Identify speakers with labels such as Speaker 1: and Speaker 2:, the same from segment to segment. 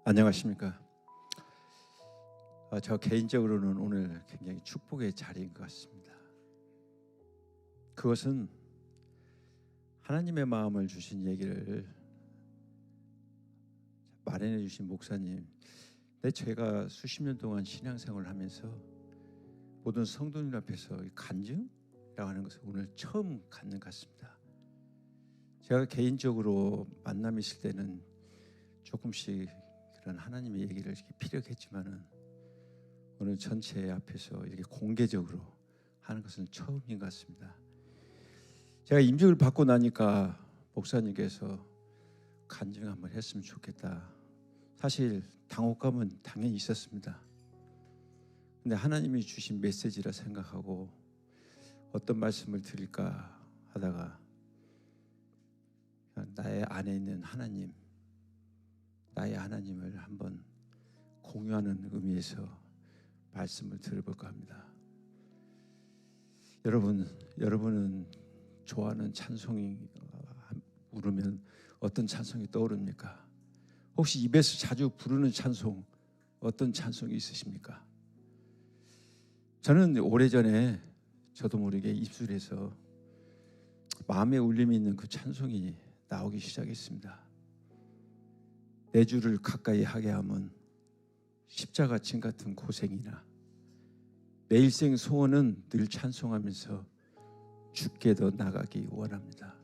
Speaker 1: 안녕하십니까. 저 개인적으로는 오늘 굉장히 축복의 자리인 것 같습니다. 그것은 하나님의 마음을 주신 얘기를 마련해 주신 목사님, 제가 수십 년 동안 신앙생활을 하면서 모든 성도님 앞에서 간증이라고 하는 것을 오늘 처음 갖는 것 같습니다. 제가 개인적으로 만남이 있을 때는 조금씩 그런 하나님의 얘기를 이렇게 피력했지만은 오늘 전체 앞에서 이렇게 공개적으로 하는 것은 처음인 것 같습니다. 제가 임직을 받고 나니까 목사님께서 간증 한번 했으면 좋겠다. 사실 당혹감은 당연히 있었습니다. 근데 하나님이 주신 메시지라 생각하고 어떤 말씀을 드릴까 하다가 나의 안에 있는 하나님, 나의 하나님을 한번 공유하는 의미에서 말씀을 들어볼까 합니다. 여러분은 좋아하는 찬송이 부르면 어떤 찬송이 떠오릅니까? 혹시 입에서 자주 부르는 찬송, 어떤 찬송이 있으십니까? 저는 오래전에 저도 모르게 입술에서 마음에 울림이 있는 그 찬송이 나오기 시작했습니다. 내 주를 가까이 하게 함은 십자가 진 같은 고생이나 내 일생 소원은 늘 찬송하면서 주께 더 나가기 원합니다.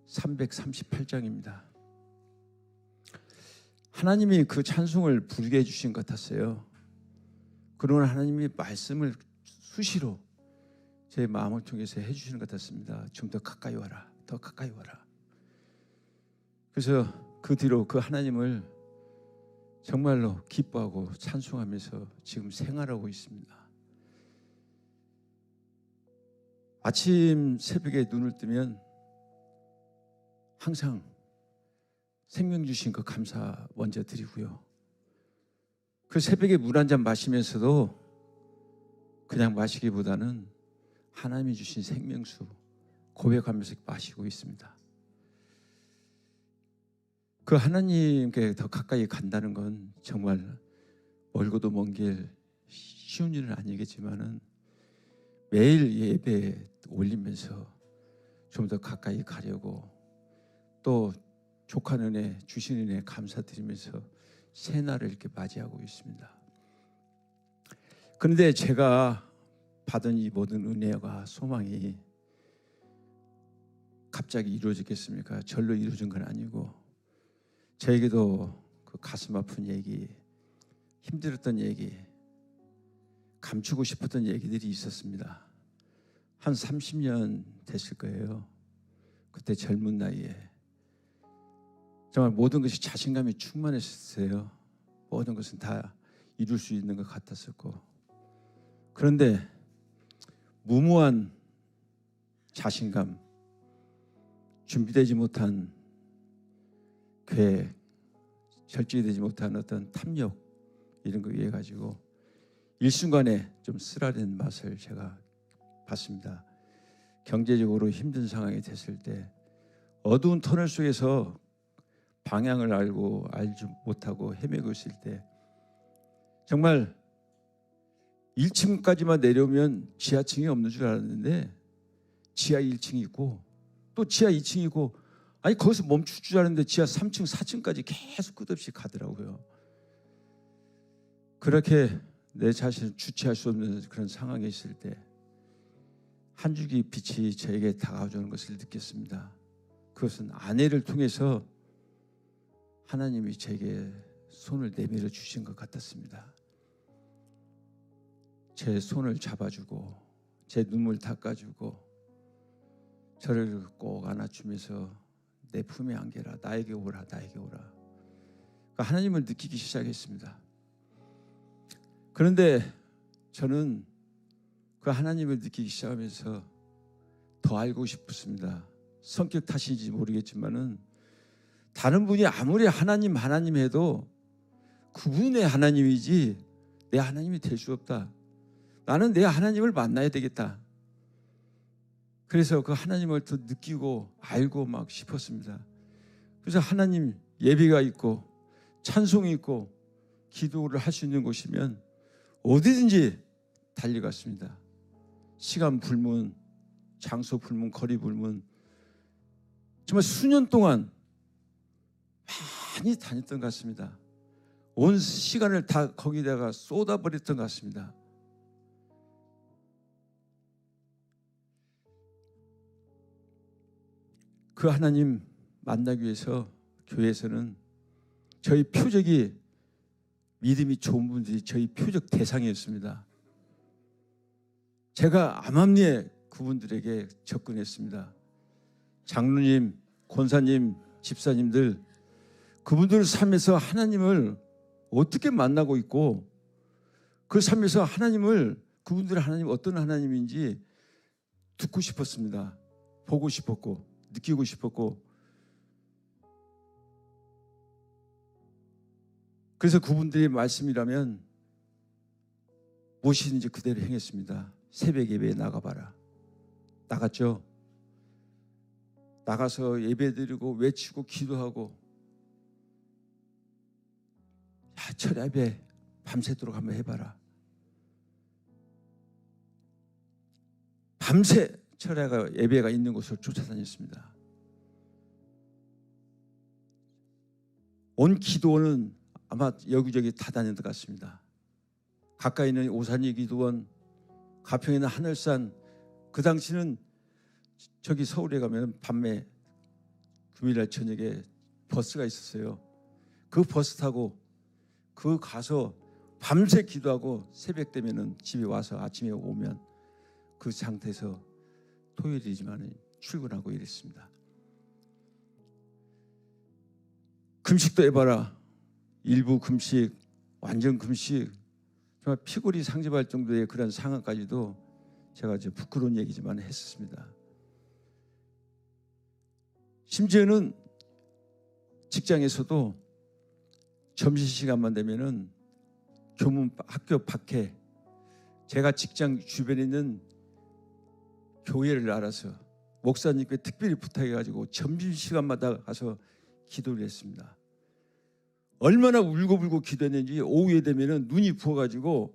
Speaker 1: 338장입니다. 하나님이 그 찬송을 부르게 해주신 것 같았어요. 그러나 하나님이 말씀을 수시로 제 마음을 통해서 해주시는 것 같았습니다. 좀 더 가까이 와라, 더 가까이 와라. 그래서 그 뒤로 그 하나님을 정말로 기뻐하고 찬송하면서 지금 생활하고 있습니다. 아침 새벽에 눈을 뜨면 항상 생명 주신 그 감사 먼저 드리고요. 그 새벽에 물 한 잔 마시면서도 그냥 마시기보다는 하나님이 주신 생명수 고백하면서 마시고 있습니다. 그 하나님께 더 가까이 간다는 건 정말 멀고도 먼 길 쉬운 일은 아니겠지만은 매일 예배에 올리면서 좀 더 가까이 가려고 또 족한 은혜, 주신 은혜 감사드리면서 새날을 이렇게 맞이하고 있습니다. 그런데 제가 받은 이 모든 은혜와 소망이 갑자기 이루어지겠습니까? 절로 이루어진 건 아니고 저에게도 그 가슴 아픈 얘기, 힘들었던 얘기, 감추고 싶었던 얘기들이 있었습니다. 한 30년 됐을 거예요. 그때 젊은 나이에 정말 모든 것이 자신감이 충만했었어요. 모든 것은 다 이룰 수 있는 것 같았었고, 그런데 무모한 자신감, 준비되지 못한 계획, 절제되지 못한 어떤 탐욕, 이런 거 위해 가지고 일순간에 좀 쓰라린 맛을 제가 봤습니다. 경제적으로 힘든 상황이 됐을 때 어두운 터널 속에서 방향을 알지 못하고 헤매고 있을 때 정말 1층까지만 내려오면 지하층이 없는 줄 알았는데 지하 1층이 있고 또 지하 2층이 있고, 아니 거기서 멈출 줄 알았는데 지하 3층, 4층까지 계속 끝없이 가더라고요. 그렇게 내 자신을 주체할 수 없는 그런 상황에 있을 때 한 줄기 빛이 저에게 다가오는 것을 느꼈습니다. 그것은 아내를 통해서 하나님이 제게 손을 내밀어 주신 것 같았습니다. 제 손을 잡아주고 제 눈물 닦아주고 저를 꼭 안아주면서 내 품에 안겨라, 나에게 오라, 나에게 오라. 그러니까 하나님을 느끼기 시작했습니다. 그런데 저는 그 하나님을 느끼기 시작하면서 더 알고 싶었습니다. 성격 탓인지 모르겠지만은 다른 분이 아무리 하나님 해도 그분의 하나님이지 내 하나님이 될 수 없다. 나는 내 하나님을 만나야 되겠다. 그래서 그 하나님을 더 느끼고 알고 막 싶었습니다. 그래서 하나님 예배가 있고 찬송이 있고 기도를 할 수 있는 곳이면 어디든지 달려갔습니다. 시간 불문, 장소 불문, 거리 불문, 정말 수년 동안 많이 다녔던 것 같습니다. 온 시간을 다 거기다가 쏟아버렸던 것 같습니다. 그 하나님 만나기 위해서 교회에서는 저희 표적이, 믿음이 좋은 분들이 저희 표적 대상이었습니다. 제가 암암리에 그분들에게 접근했습니다. 장로님, 권사님, 집사님들, 그분들 삶에서 하나님을 어떻게 만나고 있고 그 삶에서 하나님을, 그분들의 하나님 어떤 하나님인지 듣고 싶었습니다. 보고 싶었고 느끼고 싶었고, 그래서 그분들의 말씀이라면 무엇이든지 그대로 행했습니다. 새벽 예배에 나가봐라. 나갔죠. 나가서 예배드리고 외치고 기도하고, 야, 철야 예배 밤새도록 한번 해봐라. 밤새 철야가 예배가 있는 곳을 쫓아다녔습니다. 온 기도원은 아마 여기저기 다 다닌 것 같습니다. 가까이 있는 오산리 기도원, 가평에 있는 하늘산, 그 당시는 저기 서울에 가면 밤에 금요일날 저녁에 버스가 있었어요. 그 버스 타고 그 가서 밤새 기도하고 새벽 되면은 집에 와서 아침에 오면 그 상태에서 토요일이지만 출근하고 이랬습니다. 금식도 해봐라. 일부 금식, 완전 금식, 정말 피골이 상접할 정도의 그런 상황까지도 제가 이제 부끄러운 얘기지만 했었습니다. 심지어는 직장에서도 점심시간만 되면은 교문 학교 밖에, 제가 직장 주변에 있는 교회를 알아서 목사님께 특별히 부탁해가지고 점심시간마다 가서 기도를 했습니다. 얼마나 울고불고 기도했는지 오후에 되면은 눈이 부어가지고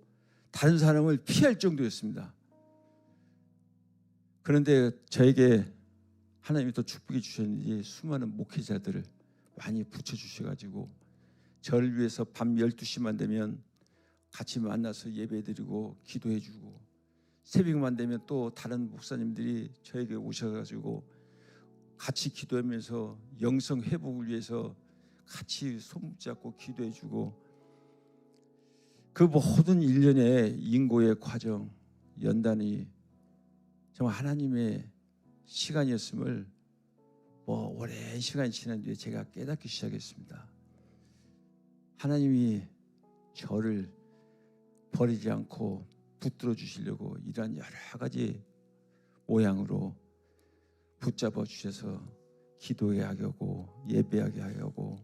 Speaker 1: 다른 사람을 피할 정도였습니다. 그런데 저에게 하나님이 또 축복해 주셨는지 수많은 목회자들을 많이 붙여주셔가지고 저를 위해서 밤 12시만 되면 같이 만나서 예배드리고 기도해주고, 새벽만 되면 또 다른 목사님들이 저에게 오셔가지고 같이 기도하면서 영성 회복을 위해서 같이 손붙잡고 기도해주고, 그 모든 일련의 인고의 과정, 연단이 정말 하나님의 시간이었음을 오랜 시간이 지난 뒤에 제가 깨닫기 시작했습니다. 하나님이 저를 버리지 않고 붙들어 주시려고 이러한 여러 가지 모양으로 붙잡아 주셔서 기도하게 하고 예배하게 하고,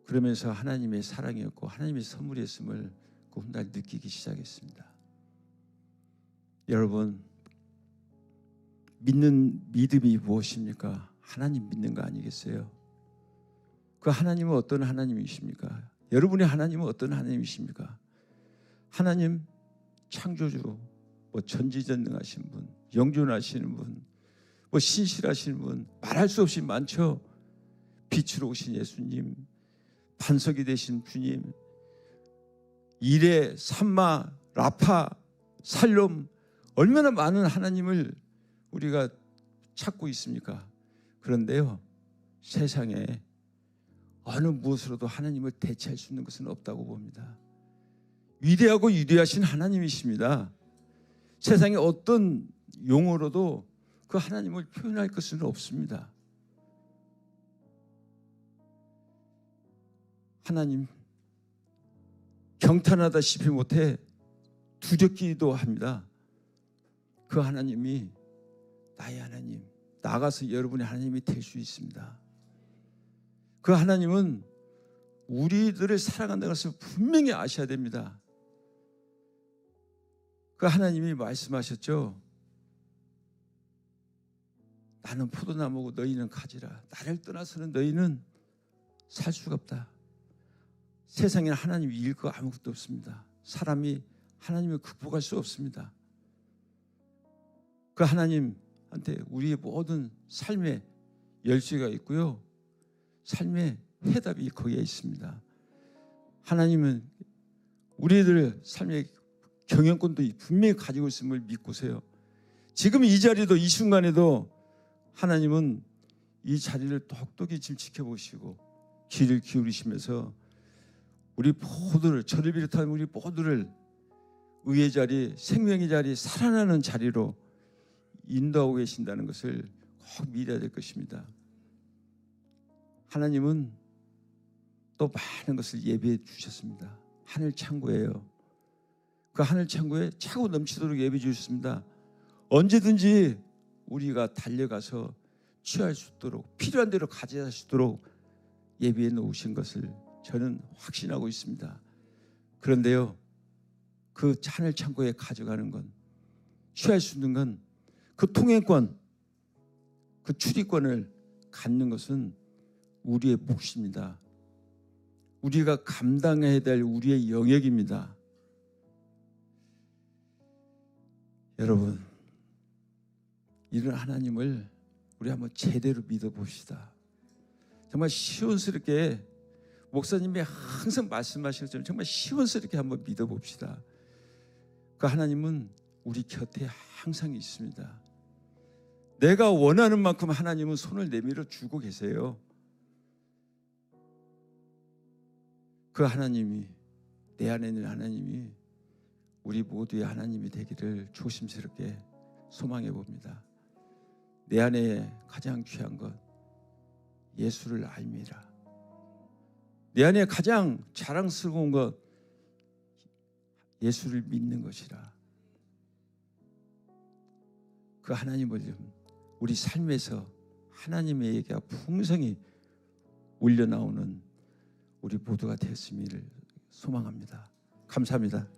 Speaker 1: 그러면서 하나님의 사랑이었고 하나님의 선물이었음을 그 훗날 느끼기 시작했습니다. 여러분, 믿는 믿음이 무엇입니까? 하나님 믿는 거 아니겠어요? 그 하나님은 어떤 하나님이십니까? 여러분의 하나님은 어떤 하나님이십니까? 하나님 창조주, 전지전능하신 분, 영존하시는 분, 신실하신 분, 말할 수 없이 많죠. 빛으로 오신 예수님, 반석이 되신 주님, 이레, 삼마, 라파, 살롬, 얼마나 많은 하나님을 우리가 찾고 있습니까? 그런데요, 세상에 어느 무엇으로도 하나님을 대체할 수 있는 것은 없다고 봅니다. 위대하고 위대하신 하나님이십니다. 세상에 어떤 용어로도 그 하나님을 표현할 것은 없습니다. 하나님 경탄하다시피 못해 두렵기도 합니다. 그 하나님이 나의 하나님, 나가서 여러분의 하나님이 될 수 있습니다. 그 하나님은 우리들을 사랑한다는 것을 분명히 아셔야 됩니다. 그 하나님이 말씀하셨죠. 나는 포도나무고 너희는 가지라. 나를 떠나서는 너희는 살 수가 없다. 세상에는 하나님 이길 거 아무것도 없습니다. 사람이 하나님을 극복할 수 없습니다. 그 하나님한테 우리의 모든 삶의 열쇠가 있고요, 삶의 해답이 거기에 있습니다. 하나님은 우리들 삶의 경영권도 분명히 가지고 있음을 믿고서요, 지금 이 자리도, 이 순간에도 하나님은 이 자리를 똑똑히 지금 지켜보시고 귀를 기울이시면서 우리 모두를, 저를 비롯한 우리 모두를 의의 자리, 생명의 자리, 살아나는 자리로 인도하고 계신다는 것을 꼭 믿어야 될 것입니다. 하나님은 또 많은 것을 예비해 주셨습니다. 하늘 창고예요. 그 하늘 창고에 차고 넘치도록 예비해 주셨습니다. 언제든지 우리가 달려가서 취할 수 있도록, 필요한 대로 가져갈 수 있도록 예비해 놓으신 것을 저는 확신하고 있습니다. 그런데요, 그 하늘 창고에 가져가는 건, 취할 수 있는 건, 그 통행권, 그 출입권을 갖는 것은 우리의 몫입니다. 우리가 감당해야 될 우리의 영역입니다. 여러분, 이런 하나님을 우리 한번 제대로 믿어봅시다. 정말 시원스럽게, 목사님이 항상 말씀하시는 것처럼 정말 시원스럽게 한번 믿어봅시다. 그 하나님은 우리 곁에 항상 있습니다. 내가 원하는 만큼 하나님은 손을 내밀어 주고 계세요. 그 하나님이, 내 안에 있는 하나님이 우리 모두의 하나님이 되기를 조심스럽게 소망해 봅니다. 내 안에 가장 귀한 것, 예수를 알미라. 내 안에 가장 자랑스러운 것, 예수를 믿는 것이라. 그 하나님을 좀 우리 삶에서 하나님의 얘기가 풍성히 울려나오는 우리 모두가 되었음을 소망합니다. 감사합니다.